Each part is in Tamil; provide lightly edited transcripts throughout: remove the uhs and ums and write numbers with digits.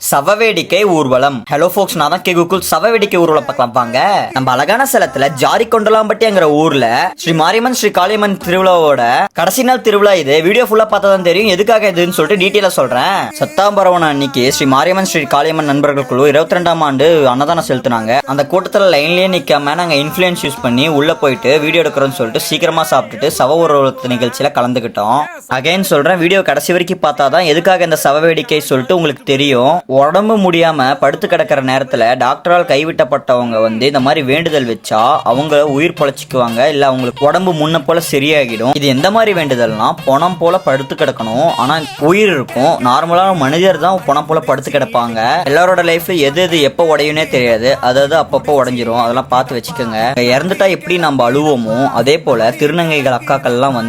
சவவேடிக்கை ஊர்வலம். ஹலோ ஃபோக்ஸ், நான் தான் கேகுக்குள் சவவேடிக்கை ஊர்வலம் பார்க்கலாம் வாங்க. நம்ம அழகான சேலத்துல ஜாரிகொண்டலாம்பட்டிங்கிற ஊர்ல ஸ்ரீ மாரியம்மன் ஸ்ரீ காளியம்மன் திருவிழாவோட கடைசி நாள் திருவிழா இது. வீடியோ ஃபுல்லா பார்த்தா தான் தெரியும் எதுக்காக இதுன்னு சொல்லிட்டு டீட்டெயிலா சொல்றேன். சத்தாம்பரவன் அன்னைக்கு ஸ்ரீ மாரியம்மன் ஸ்ரீ காளியம்மன் நண்பர்கள் குழு 22ஆம் ஆண்டு அன்னதானம் செலுத்தினாங்க. அந்த கூட்டத்துல லைன்லயே நிக்காம நாங்க இன்ஃபுளுன்ஸ் யூஸ் பண்ணி உள்ள போயிட்டு வீடியோ எடுக்கிறோம்னு சொல்லிட்டு சீக்கிரமா சாப்பிட்டுட்டு சவ ஊர்வலத்து நிகழ்ச்சியில கலந்துக்கிட்டோம். அகைன் சொல்றேன், வீடியோ கடைசி வரைக்கும் பார்த்தாதான் எதுக்காக இந்த சவவேடிக்கை சொல்லிட்டு உங்களுக்கு தெரியும். உடம்பு முடியாம படுத்து கிடக்கிற நேரத்துல டாக்டரால் கைவிட்டப்பட்டவங்க இந்த மாதிரி வேண்டுதல் வச்சா அவங்க உயிர் பொழைச்சிக்குவாங்க, இல்ல அவங்களுக்கு உடம்பு முன்ன போல சரியாகிடும். இது எந்த மாதிரி வேண்டுதல்னா, பணம் போல படுத்து கிடக்கணும், ஆனா உயிர் இருக்கும். நார்மலான மனிதர் தான் பணம் போல படுத்து கிடப்பாங்க. எல்லாரோட லைஃப்ல எது எது எப்போ உடையுனே தெரியாது, அதாவது அப்பப்போ உடஞ்சிரும். அதெல்லாம் பார்த்து வச்சுக்கோங்க. இறந்துட்டா எப்படி நம்ம அழுவோமோ அதே போல திருநங்கைகள் அக்காக்கள் எல்லாம்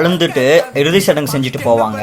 அழுந்துட்டு இறுதி சடங்கு செஞ்சுட்டு போவாங்க.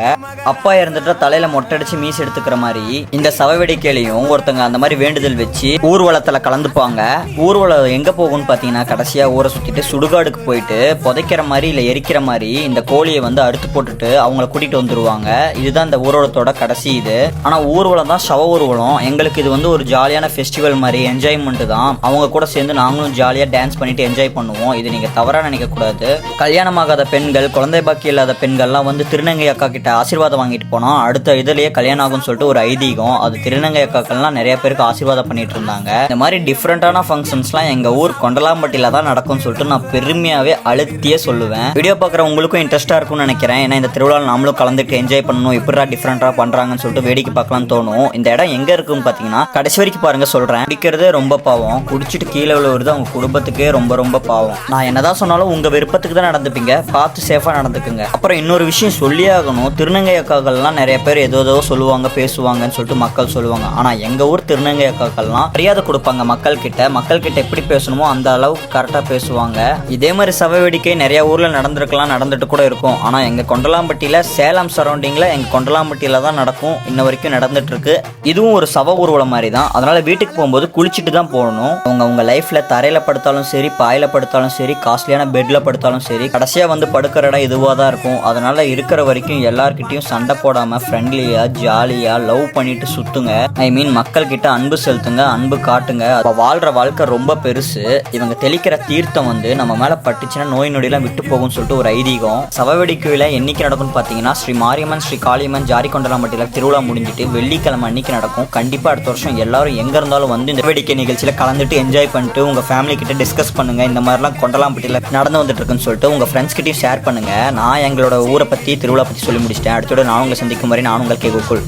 அப்பா இறந்துட்டா தலையில மொட்டடிச்சு மீசு எடுத்துக்கிற மாதிரி இந்த சவவேடிக்கையிலையும் ஒருத்தங்க அந்த மாதிரி வேண்டுதல் வச்சு ஊர்வலத்துல கலந்துப்பாங்க. ஊர்வலம் எங்க போகும்னு பாத்தீங்கன்னா, கடைசியா ஊரை சுத்திட்டு சுடுகாடுக்கு போயிட்டு புதைக்கிற மாதிரி இல்ல எரிக்கிற மாதிரி இந்த கோழியை அறுத்து போட்டுட்டு அவங்கள கூட்டிட்டு வந்துருவாங்க. இதுதான் இந்த ஊர்வலத்தோட கடைசி இது. ஆனா ஊர்வலம் தான் சவ ஊர்வலம். எங்களுக்கு இது ஒரு ஜாலியான ஃபெஸ்டிவல் மாதிரி, என்ஜாய்மெண்ட் தான். அவங்க கூட சேர்ந்து நாங்களும் ஜாலியா டான்ஸ் பண்ணிட்டு என்ஜாய் பண்ணுவோம். இது நீங்க தவறா நினைக்க கூடாது. கல்யாணமாகாத பெண்கள், குழந்தை பாக்கி இல்லாத பெண்கள்லாம் திருநங்கை அக்கா கிட்ட ஆசீர்வாதம் வாங்கிட்டு போனோம். அடுத்த இதுலயே கல்யாணம் ஆகும்னு சொல்லிட்டு ஒரு ஐதீகம். அது திருநங்கை அக்காக்கள்லாம் நிறைய பேருக்கு ஆசீர்வாதம் பண்ணிட்டு இருந்தாங்க. இந்த மாதிரி டிஃப்ரெண்டான ஃபங்க்ஷன்ஸ்லாம் எங்க ஊர் கொண்டலாம்பட்டியில தான் நடக்கும்னு சொல்லிட்டு நான் பெருமையாவே அழுத்தியே சொல்லுவேன். வீடியோ பார்க்குற உங்களுக்கும் இன்ட்ரெஸ்டா இருக்கும்னு நினைக்கிறேன். ஏன்னா இந்த திருவிழாவில் நாமளும் கலந்துட்டு என்ஜாய் பண்ணணும், இப்படா டிஃப்ரெண்டா பண்றாங்கன்னு சொல்லிட்டு வேடிக்கை பார்க்கலாம்னு தோணும். இந்த இடம் எங்க இருக்குன்னு பாத்தீங்கன்னா, கடைசி வரைக்கும் பாருங்க சொல்றேன். குடிக்கிறதே ரொம்ப பாவம், குடிச்சிட்டு கீழே விழுவுறது அவங்க குடும்பத்துக்கே ரொம்ப ரொம்ப பாவம். நான் என்னதான் சொன்னாலும் உங்க விருப்பத்துக்கு தான் நடந்துப்பீங்க, பார்த்து சேஃபா நடந்துக்குங்க. அப்புறம் இன்னொரு விஷயம் சொல்லி ஆகணும். திருநங்கை அக்காக்கள்லாம் நிறைய பேர் ஏதோ சொல்லுவாங்க, பேசுவாங்கன்னு சொல்லிட்டு மக்கள் சொல்லுவாங்க. ஆனா எங்க ஊர் திருநங்கை அக்காக்கள்லாம் மரியாதை கொடுப்பாங்க மக்கள் கிட்ட எப்படி பேசணுமோ அந்த அளவுக்கு கரெக்டா பேசுவாங்க. இதே மாதிரி சவவேடிக்கை நிறைய ஊர்ல நடந்துட்டு கூட இருக்கும். ஆனா எங்க கொண்டலாம்பட்டியில, சேலம் சரௌண்டிங்ல எங்க கொண்டலாம்பட்டியில தான் நடக்கும். இன்ன வரைக்கும் நடந்துட்டு இருக்கு. இதுவும் ஒரு சவ ஊர்வலம் மாதிரி தான். அதனால வீட்டுக்கு போகும்போது குளிச்சுட்டு தான் போகணும். உங்க லைஃப்ல தரையில படுத்தாலும் சரி, பாயில படுத்தாலும் சரி, காஸ்ட்லியான பெட்ல படுத்தாலும் சரி, கடைசியா படுக்கிற இடம் இதுவா தான் இருக்கும். அதனால இருக்கிற வரைக்கும் எல்லார்கிட்டையும் சண்டை போடாம ஃப்ரெண்ட்லியா ஜாலியா லவ் பண்ணிட்டு சுத்துங்க. ஐ மீன் மக்கள் கிட்ட அன்பு செலுத்துங்க, அன்பு காட்டுங்க. வாழ்ற வாழ்க்கை ரொம்ப பெருசு. இவங்க தெளிக்கிற தீர்த்தம் நம்ம மேல பட்டுச்சுன்னா நோய் நொடியெல்லாம் விட்டு போகும்னு சொல்லிட்டு ஒரு ஐதீகம். சவவேடிக்கையில என்னைக்கு நடக்கும்னு பாத்தீங்கன்னா, ஸ்ரீ மாரியம்மன் ஸ்ரீ காளியம்மன் ஜாரிகொண்டலாம்பட்டியில திருவிழா முடிஞ்சிட்டு வெள்ளிக்கிழமை அன்னைக்கு நடக்கும். கண்டிப்பா அடுத்த வருஷம் எல்லாரும் எங்க இருந்தாலும் இந்த வேடிக்கை நிகழ்ச்சியில கலந்துட்டு என்ஜாய் பண்ணிட்டு உங்க ஃபேமிலி கிட்ட டிஸ்கஸ் பண்ணுங்க. இந்த மாதிரிலாம் கொண்டலாம்பட்டியில நடந்து வந்துட்டு இருக்குன்னு சொல்லிட்டு உங்க ஃப்ரெண்ட்ஸ் கிட்டயும் ஷேர் பண்ணுங்க. நான் எங்களோட ஊரை பத்தி திருவிழா பத்தி சொல்லி முடிச்சிட்டேன். அடுத்தோட நான் உங்களை சந்திக்கும் வரை நான் உங்கள் கேகுக்குள்.